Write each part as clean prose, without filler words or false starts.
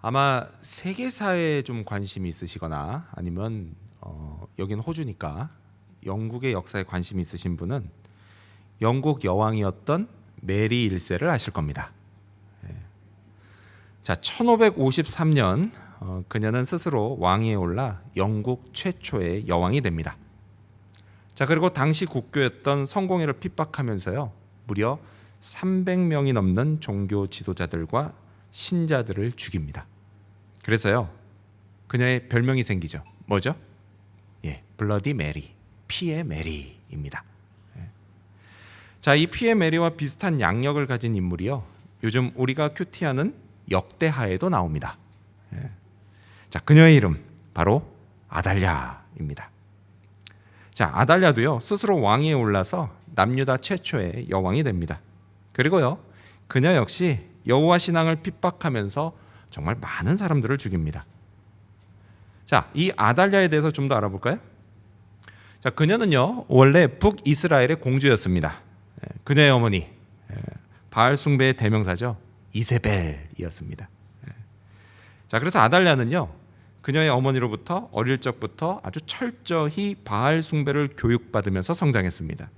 아마 세계사에 좀 관심이 있으시거나 아니면 여기는 호주니까 영국의 역사에 관심이 있으신 분은 영국 여왕이었던 메리 1세를 아실 겁니다. 자, 1553년 그녀는 스스로 왕위에 올라 영국 최초의 여왕이 됩니다. 자, 그리고 당시 국교였던 성공회를 핍박하면서요, 무려 300명이 넘는 종교 지도자들과 신자들을 죽입니다. 그래서요, 그녀의 별명이 생기죠. 뭐죠? 블러디 메리, 피의 메리입니다. 자, 이 피의 메리와 비슷한 양력을 가진 인물이요, 요즘 우리가 큐티하는 역대하에도 나옵니다. 자, 그녀의 이름 바로 아달랴입니다. 자, 아달랴도요, 스스로 왕위에 올라서 남유다 최초의 여왕이 됩니다. 그리고요, 그녀 역시 여호와 신앙을 핍박하면서 정말 많은 사람들을 죽입니다. 자, 이 아달랴에 대해서 좀 더 알아볼까요? 자, 그녀는요, 원래 북이스라엘의 공주였습니다. 그녀의 어머니, 바알 숭배의 대명사죠, 이세벨이었습니다. 자, 그래서 아달랴는요, 그녀의 어머니로부터 어릴 적부터 아주 철저히 바알 숭배를 교육받으면서 성장했습니다.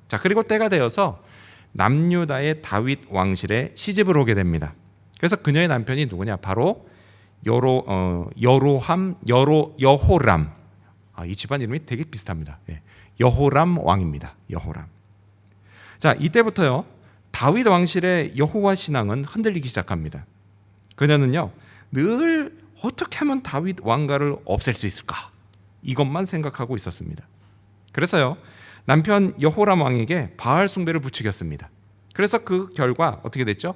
자, 그리고 때가 되어서 남유다의 다윗 왕실에 시집을 오게 됩니다. 그래서 그녀의 남편이 누구냐? 바로 여호람. 이 집안 이름이 되게 비슷합니다. 여호람 왕입니다. 여호람. 자, 이때부터요, 다윗 왕실의 여호와 신앙은 흔들리기 시작합니다. 그녀는요, 늘 어떻게 하면 다윗 왕가를 없앨 수 있을까? 이것만 생각하고 있었습니다. 그래서요, 남편 여호람 왕에게 바알 숭배를 부추겼습니다. 그래서 그 결과 어떻게 됐죠?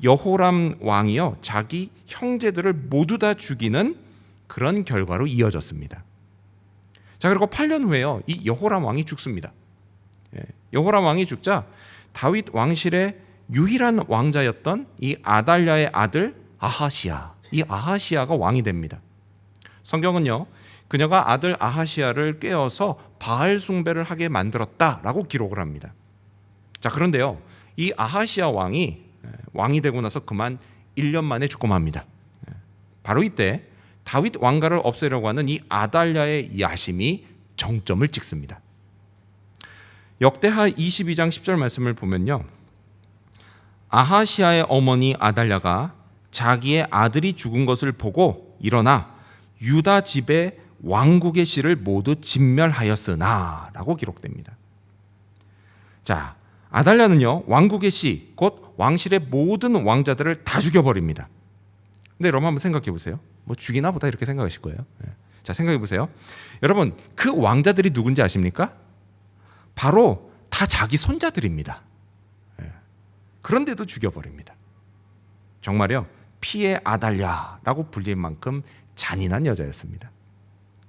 여호람 왕이요, 자기 형제들을 모두 다 죽이는 그런 결과로 이어졌습니다. 자, 그리고 8년 후에요, 이 여호람 왕이 죽습니다. 여호람 왕이 죽자 다윗 왕실의 유일한 왕자였던 이 아달랴의 아들 아하시아, 이 아하시아가 왕이 됩니다. 성경은요, 그녀가 아들 아하시아를 꾀어서 바알 숭배를 하게 만들었다라고 기록을 합니다. 자, 그런데요, 이 아하시아 왕이 되고 나서 그만 1년 만에 죽고 맙니다. 바로 이때 다윗 왕가를 없애려고 하는 이 아달랴의 야심이 정점을 찍습니다. 역대하 22장 10절 말씀을 보면요, 아하시아의 어머니 아달랴가 자기의 아들이 죽은 것을 보고 일어나 유다 집의 왕국의 씨를 모두 진멸하였으나 라고 기록됩니다. 자, 아달랴는요, 왕국의 씨, 곧 왕실의 모든 왕자들을 다 죽여버립니다. 근데 여러분 한번 생각해 보세요. 뭐 죽이나 보다 이렇게 생각하실 거예요. 자, 생각해 보세요. 여러분, 그 왕자들이 누군지 아십니까? 바로 다 자기 손자들입니다. 그런데도 죽여버립니다. 정말요, 피의 아달랴라고 불릴 만큼 잔인한 여자였습니다.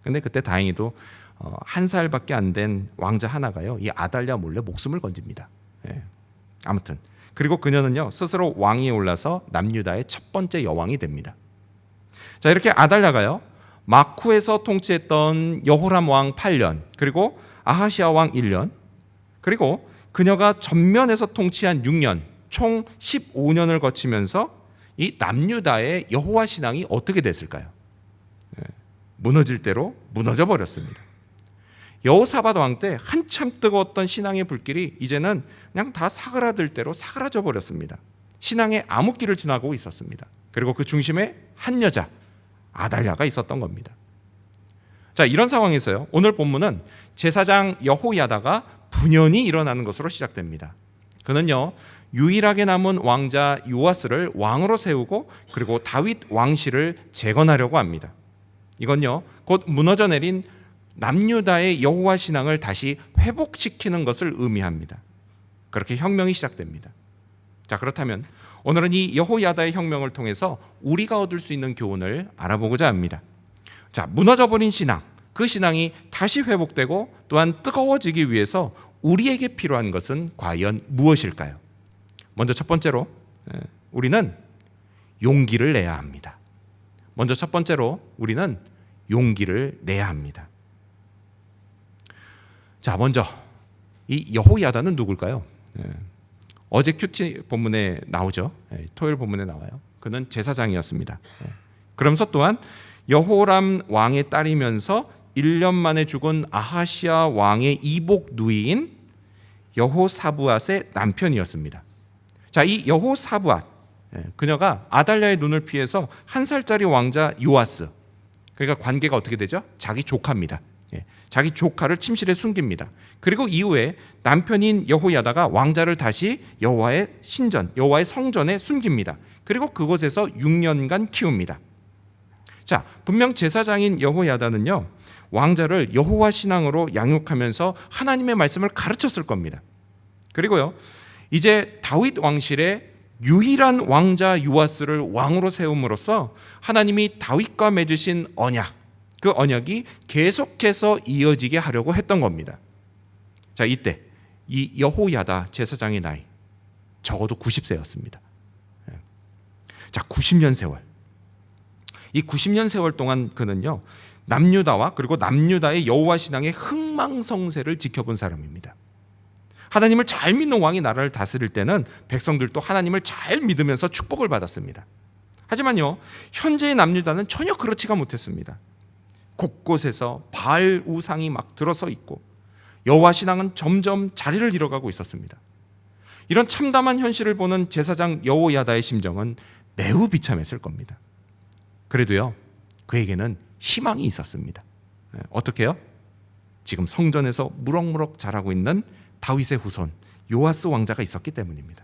근데 그때 다행히도 1살밖에 안 된 왕자 하나가요, 이 아달랴 몰래 목숨을 건집니다. 아무튼 그리고 그녀는요, 스스로 왕위에 올라서 남유다의 첫 번째 여왕이 됩니다. 자, 이렇게 아달랴가요, 마쿠에서 통치했던 여호람 왕 8년, 그리고 아하시아 왕 1년, 그리고 그녀가 전면에서 통치한 6년, 총 15년을 거치면서 이 남유다의 여호와 신앙이 어떻게 됐을까요? 무너질 대로 무너져 버렸습니다. 여호사밧 왕 때 한참 뜨거웠던 신앙의 불길이 이제는 그냥 다 사그라들 대로 사그라져 버렸습니다. 신앙의 암흑기를 지나고 있었습니다. 그리고 그 중심에 한 여자 아달랴가 있었던 겁니다. 자, 이런 상황에서요, 오늘 본문은 제사장 여호야다가 분연이 일어나는 것으로 시작됩니다. 그는요, 유일하게 남은 왕자 요아스를 왕으로 세우고 그리고 다윗 왕실을 재건하려고 합니다. 이건요, 곧 무너져 내린 남유다의 여호와 신앙을 다시 회복시키는 것을 의미합니다. 그렇게 혁명이 시작됩니다. 자, 그렇다면 오늘은 이 여호야다의 혁명을 통해서 우리가 얻을 수 있는 교훈을 알아보고자 합니다. 자, 무너져버린 신앙, 그 신앙이 다시 회복되고 또한 뜨거워지기 위해서 우리에게 필요한 것은 과연 무엇일까요? 먼저 첫 번째로 우리는 용기를 내야 합니다. 먼저 첫 번째로 우리는 용기를 내야 합니다. 자, 먼저 이 여호야다는 누굴까요? 어제 큐티 본문에 나오죠. 토요일 본문에 나와요. 그는 제사장이었습니다. 그러면서 또한 여호람 왕의 딸이면서 1년 만에 죽은 아하시아 왕의 이복 누이인 여호사부앗의 남편이었습니다. 자, 이 여호사부앗, 그녀가 아달랴의 눈을 피해서 1살짜리 왕자 요아스, 그러니까 관계가 어떻게 되죠? 자기 조카입니다. 자기 조카를 침실에 숨깁니다. 그리고 이후에 남편인 여호야다가 왕자를 다시 여호와의 신전, 여호와의 성전에 숨깁니다. 그리고 그곳에서 6년간 키웁니다. 자, 분명 제사장인 여호야다는요, 왕자를 여호와 신앙으로 양육하면서 하나님의 말씀을 가르쳤을 겁니다. 그리고요, 이제 다윗 왕실에 유일한 왕자 요아스를 왕으로 세움으로써 하나님이 다윗과 맺으신 언약, 그 언약이 계속해서 이어지게 하려고 했던 겁니다. 자, 이때 이 여호야다 제사장의 나이 적어도 90세였습니다. 자, 90년 세월. 이 90년 세월 동안 그는요, 남유다와 그리고 남유다의 여호와 신앙의 흥망성쇠를 지켜본 사람입니다. 하나님을 잘 믿는 왕이 나라를 다스릴 때는 백성들도 하나님을 잘 믿으면서 축복을 받았습니다. 하지만요, 현재의 남유다는 전혀 그렇지가 못했습니다. 곳곳에서 바알 우상이 막 들어서 있고 여호와 신앙은 점점 자리를 잃어가고 있었습니다. 이런 참담한 현실을 보는 제사장 여호야다의 심정은 매우 비참했을 겁니다. 그래도요, 그에게는 희망이 있었습니다. 어떻게요? 지금 성전에서 무럭무럭 자라고 있는 다윗의 후손 요아스 왕자가 있었기 때문입니다.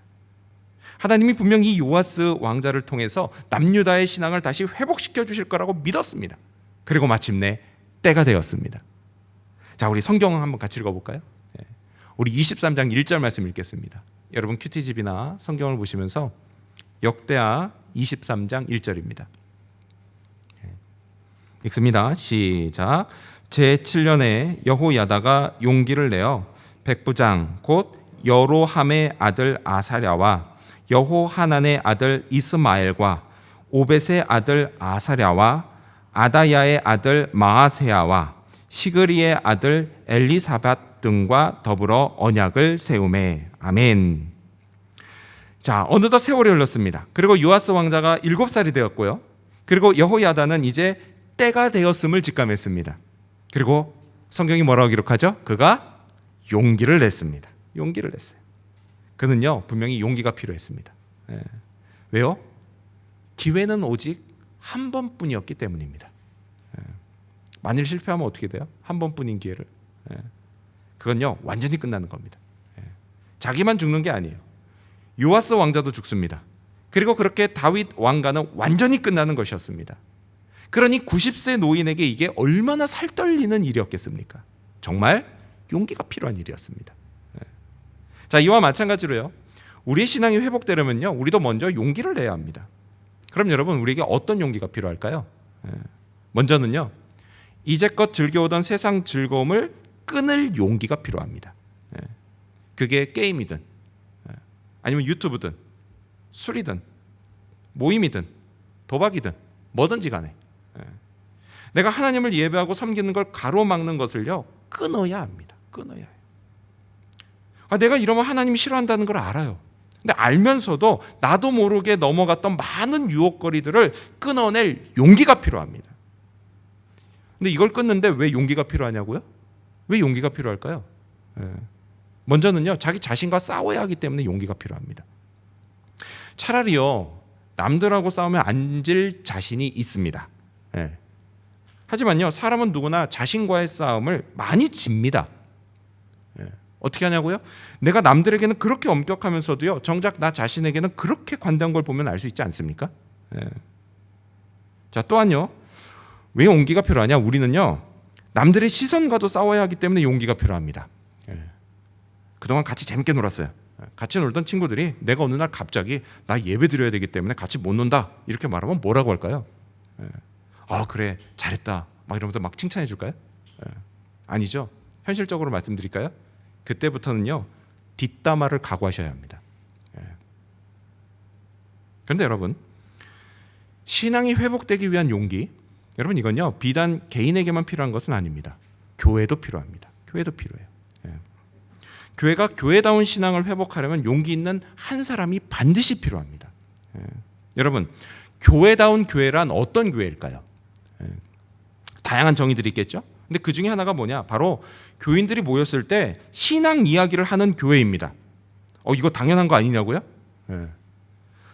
하나님이 분명히 이 요아스 왕자를 통해서 남유다의 신앙을 다시 회복시켜 주실 거라고 믿었습니다. 그리고 마침내 때가 되었습니다. 자, 우리 성경을 한번 같이 읽어볼까요? 우리 23장 1절 말씀 읽겠습니다. 여러분 큐티집이나 성경을 보시면서 역대하 23장 1절입니다. 읽습니다. 시작. 제7년에 여호야다가 용기를 내어 백부장 곧 여로함의 아들 아사랴와 여호하난의 아들 이스마엘과 오벳의 아들 아사랴와 아다야의 아들 마아세야와 시그리의 아들 엘리사밧 등과 더불어 언약을 세우매. 아멘. 자, 어느덧 세월이 흘렀습니다. 그리고 요아스 왕자가 7살이 되었고요. 그리고 여호야다는 이제 때가 되었음을 직감했습니다. 그리고 성경이 뭐라고 기록하죠? 그가 용기를 냈습니다. 용기를 냈어요. 그는요, 분명히 용기가 필요했습니다. 왜요? 기회는 오직 한 번뿐이었기 때문입니다. 만일 실패하면 어떻게 돼요? 한 번뿐인 기회를. 그건요, 완전히 끝나는 겁니다. 자기만 죽는 게 아니에요. 요아스 왕자도 죽습니다. 그리고 그렇게 다윗 왕가는 완전히 끝나는 것이었습니다. 그러니 90세 노인에게 이게 얼마나 살떨리는 일이었겠습니까? 정말 용기가 필요한 일이었습니다. 자, 이와 마찬가지로요, 우리의 신앙이 회복되려면요, 우리도 먼저 용기를 내야 합니다. 그럼 여러분, 우리에게 어떤 용기가 필요할까요? 먼저는요, 이제껏 즐겨오던 세상 즐거움을 끊을 용기가 필요합니다. 그게 게임이든 아니면 유튜브든 술이든 모임이든 도박이든 뭐든지 간에 내가 하나님을 예배하고 섬기는 걸 가로막는 것을요, 끊어야 합니다. 끊어야 해요. 내가 이러면 하나님이 싫어한다는 걸 알아요. 근데 알면서도 나도 모르게 넘어갔던 많은 유혹거리들을 끊어낼 용기가 필요합니다. 근데 이걸 끊는데 왜 용기가 필요하냐고요? 왜 용기가 필요할까요? 먼저는요, 자기 자신과 싸워야 하기 때문에 용기가 필요합니다. 차라리요, 남들하고 싸우면 안 질 자신이 있습니다. 하지만요, 사람은 누구나 자신과의 싸움을 많이 집니다. 어떻게 하냐고요? 내가 남들에게는 그렇게 엄격하면서도요, 정작 나 자신에게는 그렇게 관대한 걸 보면 알 수 있지 않습니까? 자, 또한요, 왜 용기가 필요하냐? 우리는요, 남들의 시선과도 싸워야 하기 때문에 용기가 필요합니다. 그동안 같이 재밌게 놀았어요. 같이 놀던 친구들이 내가 어느 날 갑자기 나 예배 드려야 되기 때문에 같이 못 논다 이렇게 말하면 뭐라고 할까요? 그래, 잘했다 막 이러면서 막 칭찬해 줄까요? 아니죠. 현실적으로 말씀드릴까요? 그때부터는요, 뒷담화를 각오하셔야 합니다. 그런데 여러분, 신앙이 회복되기 위한 용기, 여러분 이건요, 비단 개인에게만 필요한 것은 아닙니다. 교회도 필요합니다. 교회도 필요해요. 교회가 교회다운 신앙을 회복하려면 용기 있는 한 사람이 반드시 필요합니다. 여러분, 교회다운 교회란 어떤 교회일까요? 다양한 정의들이 있겠죠. 근데 그 중에 하나가 뭐냐? 바로 교인들이 모였을 때 신앙 이야기를 하는 교회입니다. 이거 당연한 거 아니냐고요?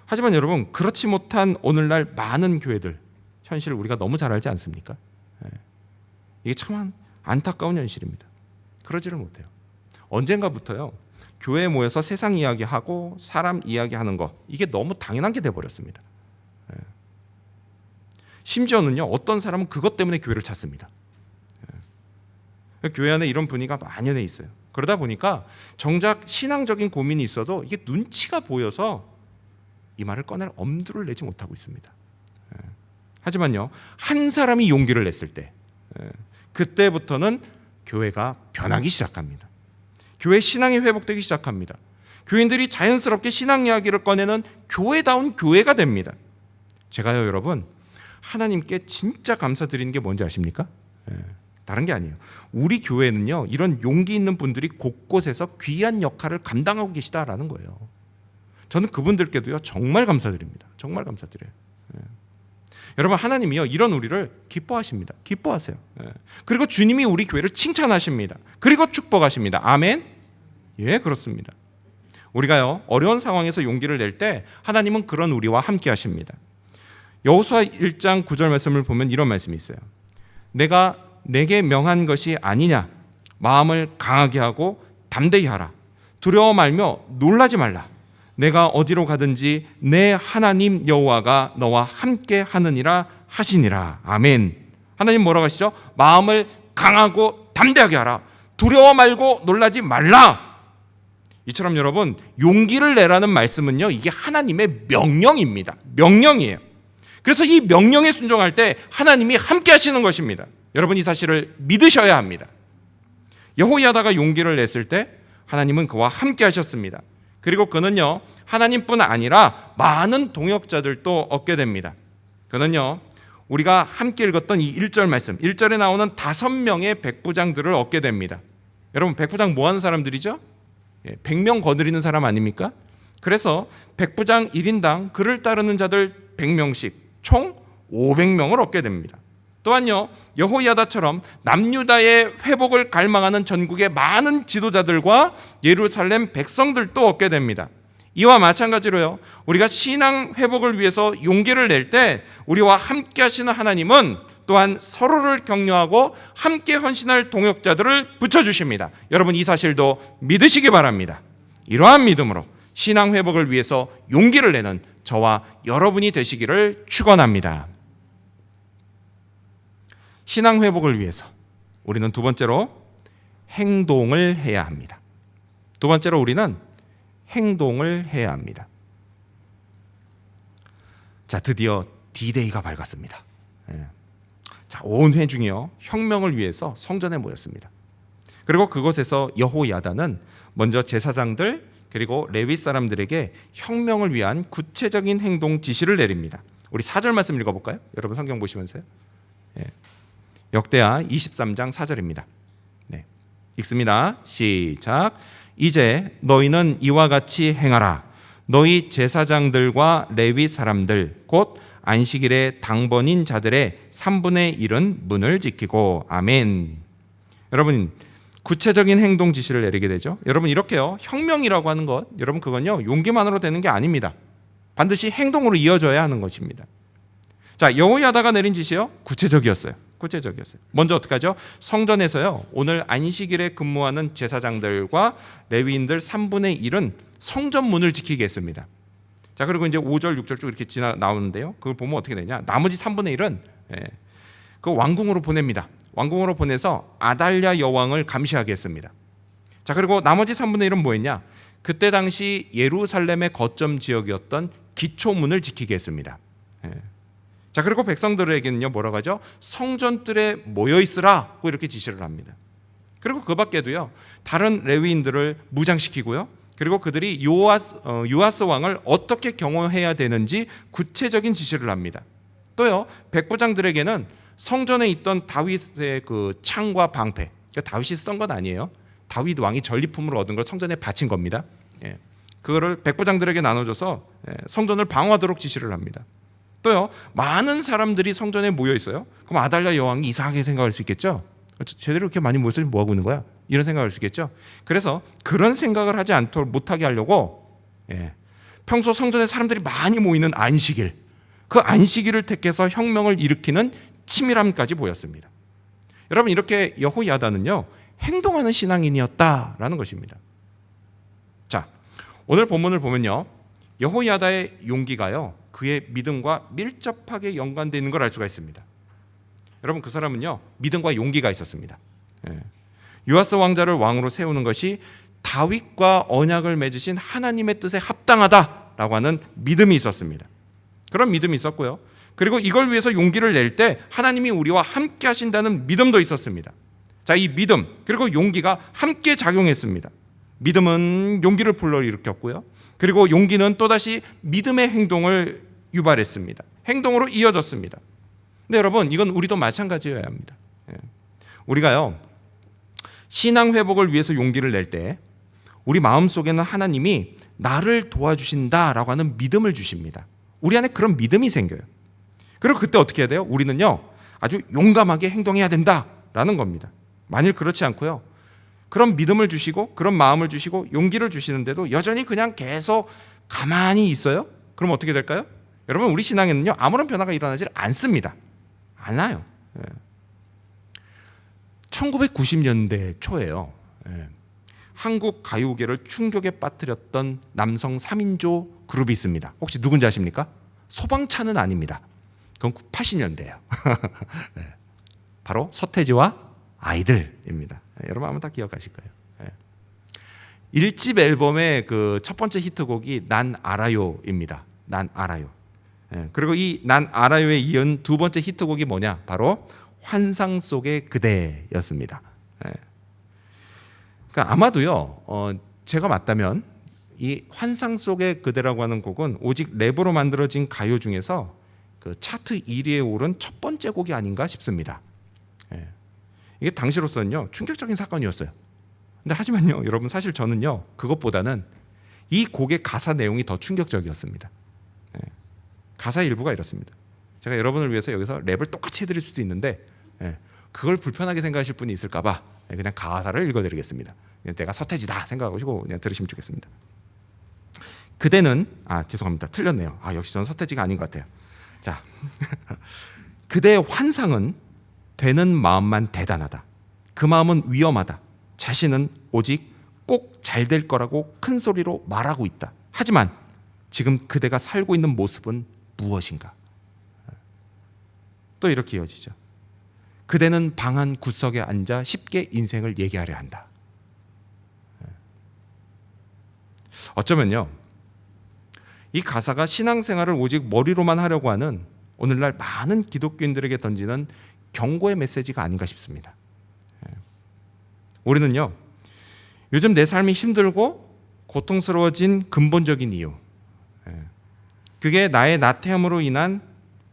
하지만 여러분, 그렇지 못한 오늘날 많은 교회들 현실을 우리가 너무 잘 알지 않습니까? 이게 참 안타까운 현실입니다. 그러지를 못해요. 언젠가부터요, 교회에 모여서 세상 이야기하고 사람 이야기하는 거, 이게 너무 당연한 게 돼버렸습니다. 심지어는요, 어떤 사람은 그것 때문에 교회를 찾습니다. 교회 안에 이런 분위기가 만연해 있어요. 그러다 보니까 정작 신앙적인 고민이 있어도 이게 눈치가 보여서 이 말을 꺼낼 엄두를 내지 못하고 있습니다. 하지만요, 한 사람이 용기를 냈을 때, 그때부터는 교회가 변하기 시작합니다. 교회 신앙이 회복되기 시작합니다. 교인들이 자연스럽게 신앙 이야기를 꺼내는 교회다운 교회가 됩니다. 제가요, 여러분, 하나님께 진짜 감사드리는 게 뭔지 아십니까? 다른 게 아니에요. 우리 교회는요, 이런 용기 있는 분들이 곳곳에서 귀한 역할을 감당하고 계시다라는 거예요. 저는 그분들께도요, 정말 감사드립니다. 정말 감사드려요. 여러분, 하나님이요, 이런 우리를 기뻐하십니다. 기뻐하세요. 그리고 주님이 우리 교회를 칭찬하십니다. 그리고 축복하십니다. 아멘? 예, 그렇습니다. 우리가요, 어려운 상황에서 용기를 낼 때 하나님은 그런 우리와 함께 하십니다. 여호수아 1장 9절 말씀을 보면 이런 말씀이 있어요. 내가 내게 명한 것이 아니냐? 마음을 강하게 하고 담대히 하라. 두려워 말며 놀라지 말라. 내가 어디로 가든지 내 하나님 여호와가 너와 함께 하느니라 하시니라. 아멘. 하나님 뭐라고 하시죠? 마음을 강하고 담대하게 하라. 두려워 말고 놀라지 말라. 이처럼 여러분, 용기를 내라는 말씀은요, 이게 하나님의 명령입니다. 명령이에요. 그래서 이 명령에 순종할 때 하나님이 함께 하시는 것입니다. 여러분, 이 사실을 믿으셔야 합니다. 여호야다가 용기를 냈을 때 하나님은 그와 함께 하셨습니다. 그리고 그는요, 하나님뿐 아니라 많은 동역자들도 얻게 됩니다. 그는요, 우리가 함께 읽었던 이 1절 말씀, 1절에 나오는 5명의 백부장들을 얻게 됩니다. 여러분, 백부장 뭐 하는 사람들이죠? 100명 거느리는 사람 아닙니까? 그래서 백부장 1인당 그를 따르는 자들 100명씩 총 500명을 얻게 됩니다. 또한요, 여호야다처럼 남유다의 회복을 갈망하는 전국의 많은 지도자들과 예루살렘 백성들도 얻게 됩니다. 이와 마찬가지로요, 우리가 신앙 회복을 위해서 용기를 낼 때 우리와 함께 하시는 하나님은 또한 서로를 격려하고 함께 헌신할 동역자들을 붙여주십니다. 여러분, 이 사실도 믿으시기 바랍니다. 이러한 믿음으로 신앙 회복을 위해서 용기를 내는 저와 여러분이 되시기를 축원합니다. 신앙 회복을 위해서 우리는 두 번째로 행동을 해야 합니다. 두 번째로 우리는 행동을 해야 합니다. 자, 드디어 D-Day가 밝았습니다. 자, 온 회중이요, 혁명을 위해서 성전에 모였습니다. 그리고 그곳에서 여호야다는 먼저 제사장들 그리고 레위 사람들에게 혁명을 위한 구체적인 행동 지시를 내립니다. 우리 4절 말씀 읽어볼까요? 여러분 성경 보시면서요. 역대하 23장 4절입니다. 네, 읽습니다. 시작. 이제 너희는 이와 같이 행하라. 너희 제사장들과 레위 사람들 곧 안식일의 당번인 자들의 3분의 1은 문을 지키고. 아멘. 여러분, 구체적인 행동 지시를 내리게 되죠. 여러분, 이렇게요, 혁명이라고 하는 것, 여러분, 그건요, 용기만으로 되는 게 아닙니다. 반드시 행동으로 이어져야 하는 것입니다. 자, 여호야다가 내린 지시요, 구체적이었어요. 먼저 어떻게 하죠? 성전에서요, 오늘 안식일에 근무하는 제사장들과 레위인들 3분의 1은 성전 문을 지키게 했습니다. 자, 그리고 이제 5절, 6절 쭉 이렇게 나오는데요. 그걸 보면 어떻게 되냐? 나머지 3분의 1은 그 왕궁으로 보냅니다. 왕궁으로 보내서 아달랴 여왕을 감시하게 했습니다. 자, 그리고 나머지 3분의 1은 뭐였냐? 그때 당시 예루살렘의 거점 지역이었던 기초문을 지키게 했습니다. 자, 그리고 백성들에게는요, 뭐라고 하죠? 성전뜰에 모여 있으라고 이렇게 지시를 합니다. 그리고 그 밖에도요, 다른 레위인들을 무장시키고요, 그리고 그들이 요아스 왕을 어떻게 경호해야 되는지 구체적인 지시를 합니다. 또요, 백부장들에게는 성전에 있던 다윗의 그 창과 방패, 그러니까 다윗이 쓰던 건 아니에요. 다윗 왕이 전리품으로 얻은 걸 성전에 바친 겁니다. 그거를 백부장들에게 나눠줘서 성전을 방어하도록 지시를 합니다. 또요, 많은 사람들이 성전에 모여 있어요. 그럼 아달랴 여왕이 이상하게 생각할 수 있겠죠. 제대로 이렇게 많이 모여서 뭐 하고 있는 거야? 이런 생각을 할 수 있겠죠. 그래서 그런 생각을 하지 않도록 못하게 하려고 평소 성전에 사람들이 많이 모이는 안식일, 그 안식일을 택해서 혁명을 일으키는 치밀함까지 보였습니다. 여러분, 이렇게 여호야다는요 행동하는 신앙인이었다라는 것입니다. 자, 오늘 본문을 보면요, 여호야다의 용기가요 그의 믿음과 밀접하게 연관되어 있는 걸 알 수가 있습니다. 여러분, 그 사람은요 믿음과 용기가 있었습니다. 요아스 왕자를 왕으로 세우는 것이 다윗과 언약을 맺으신 하나님의 뜻에 합당하다라고 하는 믿음이 있었습니다. 그런 믿음이 있었고요, 그리고 이걸 위해서 용기를 낼 때 하나님이 우리와 함께 하신다는 믿음도 있었습니다. 자, 이 믿음 그리고 용기가 함께 작용했습니다. 믿음은 용기를 불러일으켰고요, 그리고 용기는 또다시 믿음의 행동을 유발했습니다. 행동으로 이어졌습니다. 근데 여러분, 이건 우리도 마찬가지여야 합니다. 우리가요 신앙 회복을 위해서 용기를 낼 때 우리 마음속에는 하나님이 나를 도와주신다라고 하는 믿음을 주십니다. 우리 안에 그런 믿음이 생겨요. 그리고 그때 어떻게 해야 돼요? 우리는요 아주 용감하게 행동해야 된다라는 겁니다. 만일 그렇지 않고요, 그런 믿음을 주시고 그런 마음을 주시고 용기를 주시는데도 여전히 그냥 계속 가만히 있어요? 그럼 어떻게 될까요? 여러분, 우리 신앙에는요 아무런 변화가 일어나지 않습니다. 않아요. 1990년대 초에요, 한국 가요계를 충격에 빠뜨렸던 남성 3인조 그룹이 있습니다. 혹시 누군지 아십니까? 소방차는 아닙니다. 그건 80년대예요. 바로 서태지와 아이들입니다. 여러분 아마 다 기억하실 거예요. 1집 앨범의 그 첫 번째 히트곡이 난 알아요입니다. 난 알아요. 그리고 이 난 알아요에 이은 두 번째 히트곡이 뭐냐? 바로 환상 속의 그대였습니다. 그러니까 아마도요, 제가 맞다면 이 환상 속의 그대라고 하는 곡은 오직 랩으로 만들어진 가요 중에서 그 차트 1위에 오른 첫 번째 곡이 아닌가 싶습니다. 이게 당시로서는요 충격적인 사건이었어요. 근데 하지만요, 여러분, 사실 저는요 그것보다는 이 곡의 가사 내용이 더 충격적이었습니다. 가사 일부가 이렇습니다. 제가 여러분을 위해서 여기서 랩을 똑같이 해드릴 수도 있는데 그걸 불편하게 생각하실 분이 있을까 봐 그냥 가사를 읽어드리겠습니다. 내가 서태지다 생각하시고 그냥 들으시면 좋겠습니다. 그대는 죄송합니다, 틀렸네요. 역시 저는 서태지가 아닌 것 같아요. 자, 그대의 환상은 되는 마음만 대단하다. 그 마음은 위험하다. 자신은 오직 꼭 잘 될 거라고 큰 소리로 말하고 있다. 하지만 지금 그대가 살고 있는 모습은 무엇인가? 또 이렇게 이어지죠. 그대는 방 한 구석에 앉아 쉽게 인생을 얘기하려 한다. 어쩌면요, 이 가사가 신앙생활을 오직 머리로만 하려고 하는 오늘날 많은 기독교인들에게 던지는 경고의 메시지가 아닌가 싶습니다. 우리는요 요즘 내 삶이 힘들고 고통스러워진 근본적인 이유, 그게 나의 나태함으로 인한,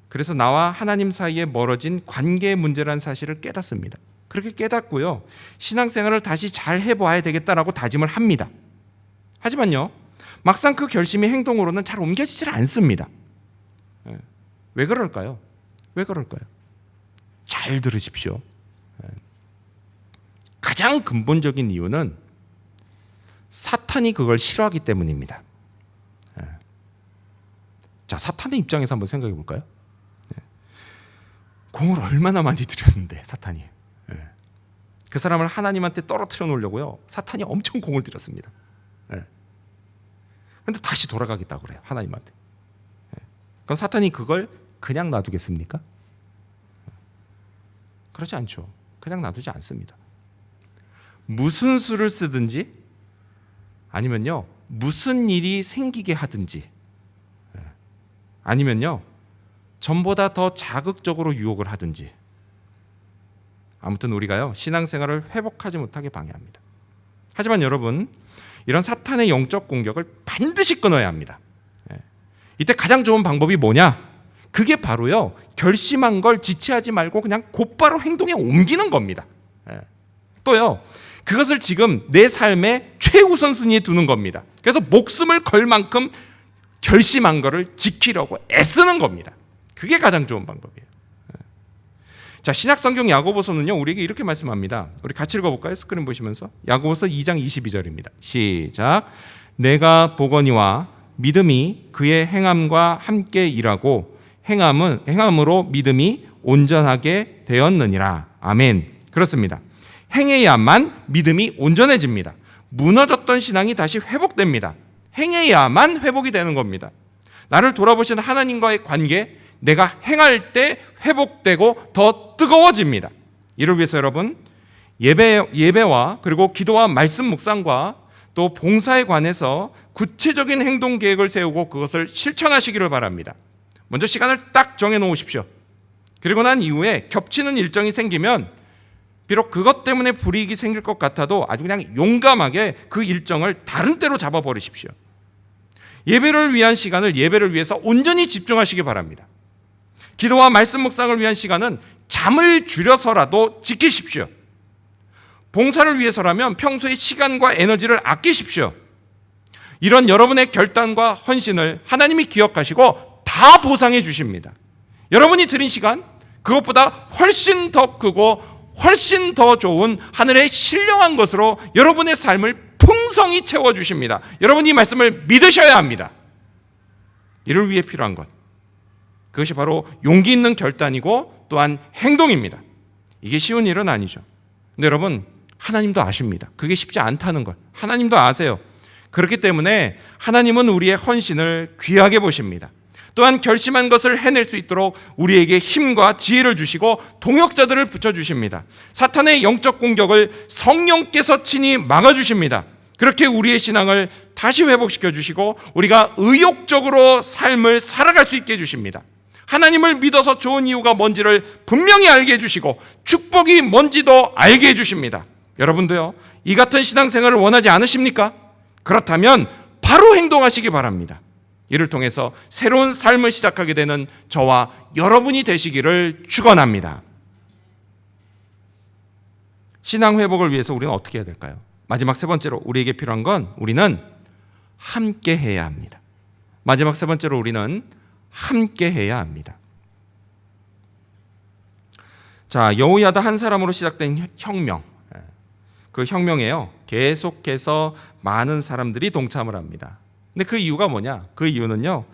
그래서 나와 하나님 사이에 멀어진 관계의 문제라는 사실을 깨닫습니다. 그렇게 깨닫고요 신앙생활을 다시 잘 해봐야 되겠다라고 다짐을 합니다. 하지만요 막상 그 결심이 행동으로는 잘 옮겨지질 않습니다. 왜 그럴까요? 왜 그럴까요? 잘 들으십시오. 가장 근본적인 이유는 사탄이 그걸 싫어하기 때문입니다. 자, 사탄의 입장에서 한번 생각해 볼까요? 공을 얼마나 많이 들였는데 사탄이 그 사람을 하나님한테 떨어뜨려 놓으려고요 사탄이 엄청 공을 들였습니다. 그런데 다시 돌아가겠다고 그래요, 하나님한테. 그럼 사탄이 그걸 그냥 놔두겠습니까? 그렇지 않죠. 그냥 놔두지 않습니다. 무슨 수를 쓰든지 아니면요 무슨 일이 생기게 하든지 아니면요 전보다 더 자극적으로 유혹을 하든지, 아무튼 우리가요 신앙생활을 회복하지 못하게 방해합니다. 하지만 여러분, 이런 사탄의 영적 공격을 반드시 끊어야 합니다. 이때 가장 좋은 방법이 뭐냐? 그게 바로요 결심한 걸 지체하지 말고 그냥 곧바로 행동에 옮기는 겁니다. 또요 그것을 지금 내 삶의 최우선순위에 두는 겁니다. 그래서 목숨을 걸 만큼 결심한 것을 지키려고 애쓰는 겁니다. 그게 가장 좋은 방법이에요. 자, 신약성경 야고보서는요, 우리에게 이렇게 말씀합니다. 우리 같이 읽어볼까요? 스크린 보시면서. 야고보서 2장 22절입니다. 시작. 내가 보거니와 믿음이 그의 행함과 함께 일하고 행함으로 믿음이 온전하게 되었느니라. 아멘. 그렇습니다. 행해야만 믿음이 온전해집니다. 무너졌던 신앙이 다시 회복됩니다. 행해야만 회복이 되는 겁니다. 나를 돌아보시는 하나님과의 관계, 내가 행할 때 회복되고 더 뜨거워집니다. 이를 위해서 여러분, 예배와 그리고 기도와 말씀 묵상과 또 봉사에 관해서 구체적인 행동 계획을 세우고 그것을 실천하시기를 바랍니다. 먼저 시간을 딱 정해 놓으십시오. 그리고 난 이후에 겹치는 일정이 생기면 비록 그것 때문에 불이익이 생길 것 같아도 아주 그냥 용감하게 그 일정을 다른 때로 잡아버리십시오. 예배를 위한 시간을 예배를 위해서 온전히 집중하시기 바랍니다. 기도와 말씀 묵상을 위한 시간은 잠을 줄여서라도 지키십시오. 봉사를 위해서라면 평소에 시간과 에너지를 아끼십시오. 이런 여러분의 결단과 헌신을 하나님이 기억하시고 다 보상해 주십니다. 여러분이 드린 시간, 그것보다 훨씬 더 크고 훨씬 더 좋은 하늘의 신령한 것으로 여러분의 삶을 풍성히 채워주십니다. 여러분이 이 말씀을 믿으셔야 합니다. 이를 위해 필요한 것, 그것이 바로 용기 있는 결단이고 또한 행동입니다. 이게 쉬운 일은 아니죠. 근데 여러분, 하나님도 아십니다. 그게 쉽지 않다는 걸 하나님도 아세요. 그렇기 때문에 하나님은 우리의 헌신을 귀하게 보십니다. 또한 결심한 것을 해낼 수 있도록 우리에게 힘과 지혜를 주시고 동역자들을 붙여주십니다. 사탄의 영적 공격을 성령께서 친히 막아주십니다. 그렇게 우리의 신앙을 다시 회복시켜 주시고 우리가 의욕적으로 삶을 살아갈 수 있게 해주십니다. 하나님을 믿어서 좋은 이유가 뭔지를 분명히 알게 해주시고 축복이 뭔지도 알게 해주십니다. 여러분도요, 이 같은 신앙생활을 원하지 않으십니까? 그렇다면 바로 행동하시기 바랍니다. 이를 통해서 새로운 삶을 시작하게 되는 저와 여러분이 되시기를 축원합니다. 신앙 회복을 위해서 우리는 어떻게 해야 될까요? 마지막 세 번째로 우리에게 필요한 건 우리는 함께 해야 합니다. 마지막 세 번째로 우리는 함께 해야 합니다. 자, 여호야다 한 사람으로 시작된 혁명, 그 혁명에요, 계속해서 많은 사람들이 동참을 합니다. 근데 그 이유가 뭐냐? 그 이유는요,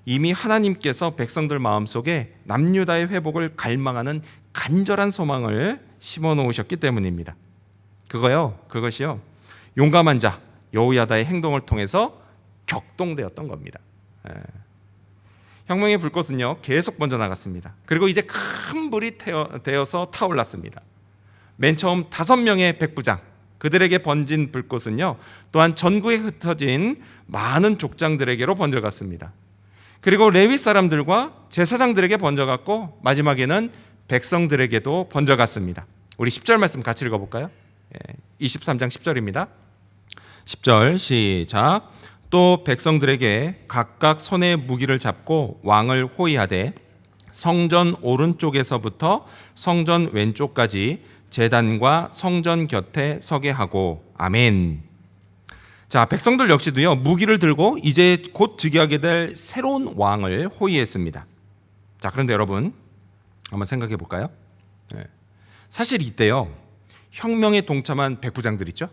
이미 하나님께서 백성들 마음속에 남유다의 회복을 갈망하는 간절한 소망을 심어 놓으셨기 때문입니다. 그것이요, 용감한 자 여호야다의 행동을 통해서 격동되었던 겁니다. 혁명의 불꽃은요, 계속 번져나갔습니다. 그리고 이제 큰 불이 되어서 타올랐습니다. 맨 처음 5명의 백부장, 그들에게 번진 불꽃은요, 또한 전국에 흩어진 많은 족장들에게로 번져갔습니다. 그리고 레위 사람들과 제사장들에게 번져갔고 마지막에는 백성들에게도 번져갔습니다. 우리 10절 말씀 같이 읽어볼까요? 23장 10절입니다. 10절 시작. 또 백성들에게 각각 손에 무기를 잡고 왕을 호위하되 성전 오른쪽에서부터 성전 왼쪽까지 제단과 성전 곁에 서게 하고. 아멘. 자, 백성들 역시도요, 무기를 들고 이제 곧 즉위하게 될 새로운 왕을 호위했습니다. 자, 그런데 여러분 한번 생각해 볼까요? 사실 이때요, 혁명에 동참한 백부장들 있죠?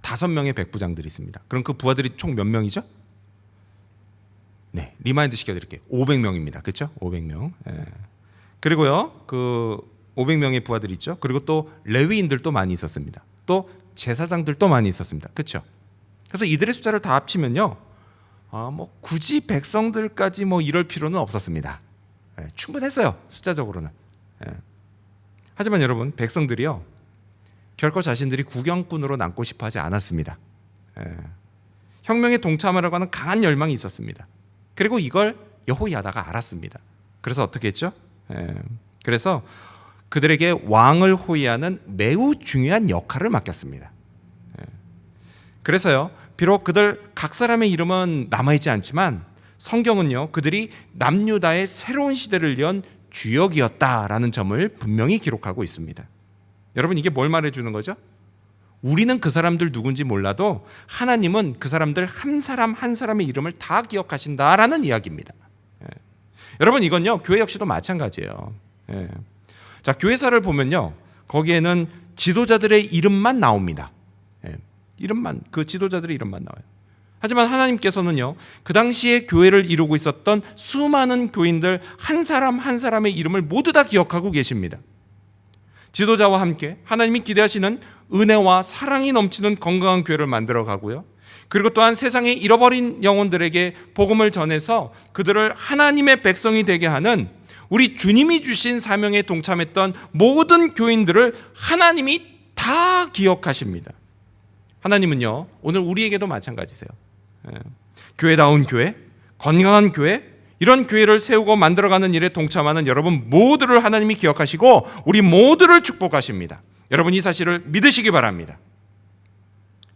5명의 백부장들이 있습니다. 그럼 그 부하들이 총 몇 명이죠? 네, 리마인드 시켜드릴게요. 500명입니다. 그렇죠? 500명. 그리고요, 그 500명의 부하들이 있죠. 그리고 또 레위인들도 많이 있었습니다. 또 제사장들도 많이 있었습니다. 그렇죠? 그래서 이들의 숫자를 다 합치면요, 굳이 백성들까지 이럴 필요는 없었습니다. 충분했어요, 숫자적으로는. 하지만 여러분, 백성들이요, 결코 자신들이 구경꾼으로 남고 싶어 하지 않았습니다. 혁명에 동참하려고 하는 강한 열망이 있었습니다. 그리고 이걸 여호야다가 알았습니다. 그래서 어떻게 했죠? 그래서 그들에게 왕을 호위하는 매우 중요한 역할을 맡겼습니다. 그래서요, 비록 그들 각 사람의 이름은 남아있지 않지만 성경은요, 그들이 남유다의 새로운 시대를 연 주역이었다라는 점을 분명히 기록하고 있습니다. 여러분, 이게 뭘 말해주는 거죠? 우리는 그 사람들 누군지 몰라도 하나님은 그 사람들 한 사람 한 사람의 이름을 다 기억하신다라는 이야기입니다. 여러분, 이건요 교회 역시도 마찬가지예요. 자, 교회사를 보면요 거기에는 지도자들의 이름만 나옵니다. 이름만, 그 지도자들의 이름만 나와요. 하지만 하나님께서는요 그 당시에 교회를 이루고 있었던 수많은 교인들 한 사람 한 사람의 이름을 모두 다 기억하고 계십니다. 지도자와 함께 하나님이 기대하시는 은혜와 사랑이 넘치는 건강한 교회를 만들어 가고요, 그리고 또한 세상에 잃어버린 영혼들에게 복음을 전해서 그들을 하나님의 백성이 되게 하는 우리 주님이 주신 사명에 동참했던 모든 교인들을 하나님이 다 기억하십니다. 하나님은요 오늘 우리에게도 마찬가지세요. 교회다운 교회, 건강한 교회, 이런 교회를 세우고 만들어가는 일에 동참하는 여러분 모두를 하나님이 기억하시고 우리 모두를 축복하십니다. 여러분 이 사실을 믿으시기 바랍니다.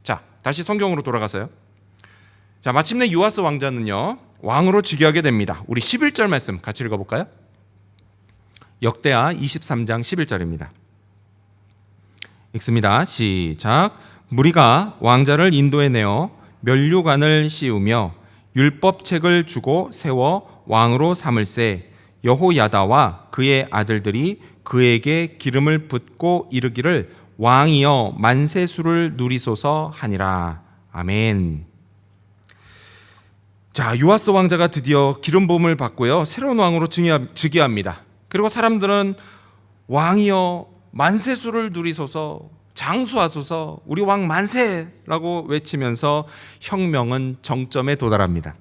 자, 다시 성경으로 돌아가서요. 자, 마침내 요아스 왕자는요 왕으로 즉위하게 됩니다. 우리 11절 말씀 같이 읽어볼까요? 역대하 23장 11절입니다. 읽습니다. 시작. 무리가 왕자를 인도해내어 면류관을 씌우며 율법책을 주고 세워 왕으로 삼을세, 여호야다와 그의 아들들이 그에게 기름을 붓고 이르기를 왕이여 만세수를 누리소서 하니라. 아멘. 자, 요아스 왕자가 드디어 기름 부음을 받고요 새로운 왕으로 즉위합니다. 그리고 사람들은 왕이여 만세수를 누리소서, 장수하소서, 우리 왕 만세라고 외치면서 혁명은 정점에 도달합니다.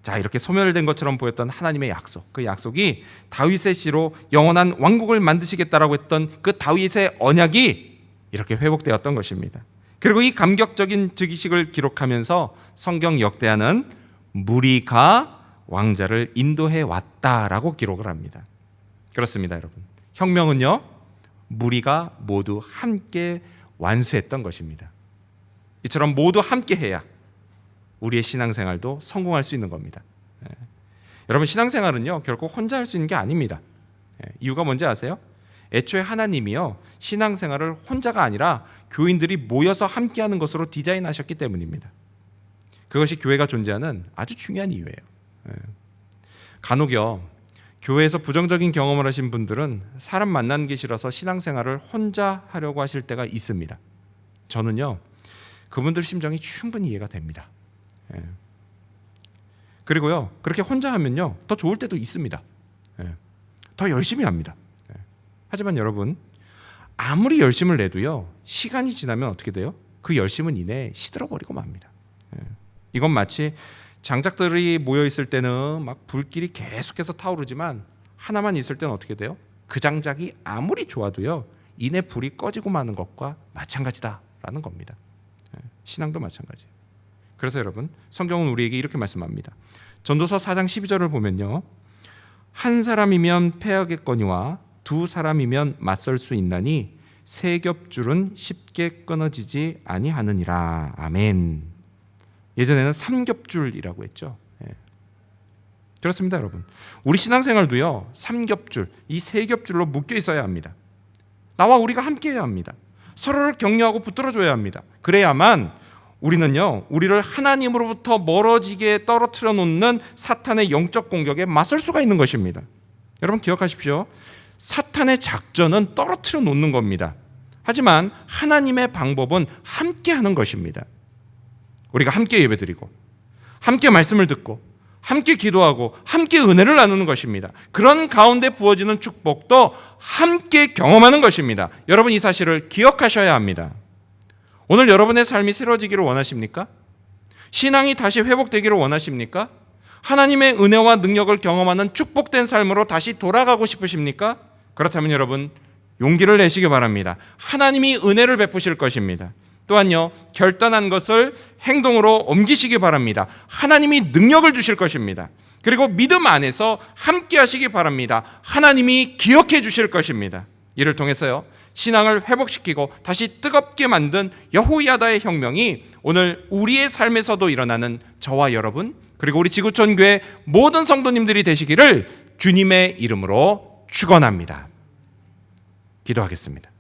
자, 이렇게 소멸된 것처럼 보였던 하나님의 약속, 그 약속이 다윗의 씨로 영원한 왕국을 만드시겠다라고 했던 그 다윗의 언약이 이렇게 회복되었던 것입니다. 그리고 이 감격적인 즉위식을 기록하면서 성경 역대하는 무리가 왕자를 인도해 왔다라고 기록을 합니다. 그렇습니다, 여러분. 혁명은요 무리가 모두 함께 완수했던 것입니다. 이처럼 모두 함께 해야 우리의 신앙생활도 성공할 수 있는 겁니다. 여러분, 신앙생활은요 결코 혼자 할 수 있는 게 아닙니다. 이유가 뭔지 아세요? 애초에 하나님이요 신앙생활을 혼자가 아니라 교인들이 모여서 함께하는 것으로 디자인하셨기 때문입니다. 그것이 교회가 존재하는 아주 중요한 이유예요. 간혹요 교회에서 부정적인 경험을 하신 분들은 사람 만나는 게 싫어서 신앙생활을 혼자 하려고 하실 때가 있습니다. 저는요 그분들 심정이 충분히 이해가 됩니다. 그리고요 그렇게 혼자 하면요 더 좋을 때도 있습니다. 더 열심히 합니다. 하지만 여러분, 아무리 열심을 내도요 시간이 지나면 어떻게 돼요? 그 열심은 이내 시들어버리고 맙니다. 이건 마치 장작들이 모여 있을 때는 막 불길이 계속해서 타오르지만 하나만 있을 때는 어떻게 돼요? 그 장작이 아무리 좋아도요 이내 불이 꺼지고 마는 것과 마찬가지다라는 겁니다. 신앙도 마찬가지예요. 그래서 여러분, 성경은 우리에게 이렇게 말씀합니다. 전도서 4장 12절을 보면요, 한 사람이면 패하겠거니와 두 사람이면 맞설 수 있나니 세 겹줄은 쉽게 끊어지지 아니하느니라. 아멘. 예전에는 삼겹줄이라고 했죠. 그렇습니다, 여러분. 우리 신앙생활도요 삼겹줄, 이 세 겹줄로 묶여 있어야 합니다. 나와 우리가 함께해야 합니다. 서로를 격려하고 붙들어줘야 합니다. 그래야만 우리는요 우리를 하나님으로부터 멀어지게 떨어뜨려 놓는 사탄의 영적 공격에 맞설 수가 있는 것입니다. 여러분 기억하십시오. 사탄의 작전은 떨어뜨려 놓는 겁니다. 하지만 하나님의 방법은 함께하는 것입니다. 우리가 함께 예배드리고 함께 말씀을 듣고 함께 기도하고 함께 은혜를 나누는 것입니다. 그런 가운데 부어지는 축복도 함께 경험하는 것입니다. 여러분 이 사실을 기억하셔야 합니다. 오늘 여러분의 삶이 새로워지기를 원하십니까? 신앙이 다시 회복되기를 원하십니까? 하나님의 은혜와 능력을 경험하는 축복된 삶으로 다시 돌아가고 싶으십니까? 그렇다면 여러분 용기를 내시기 바랍니다. 하나님이 은혜를 베푸실 것입니다. 또한요 결단한 것을 행동으로 옮기시기 바랍니다. 하나님이 능력을 주실 것입니다. 그리고 믿음 안에서 함께 하시기 바랍니다. 하나님이 기억해 주실 것입니다. 이를 통해서요 신앙을 회복시키고 다시 뜨겁게 만든 여호야다의 혁명이 오늘 우리의 삶에서도 일어나는 저와 여러분, 그리고 우리 지구촌 교회 모든 성도님들이 되시기를 주님의 이름으로 축원합니다. 기도하겠습니다.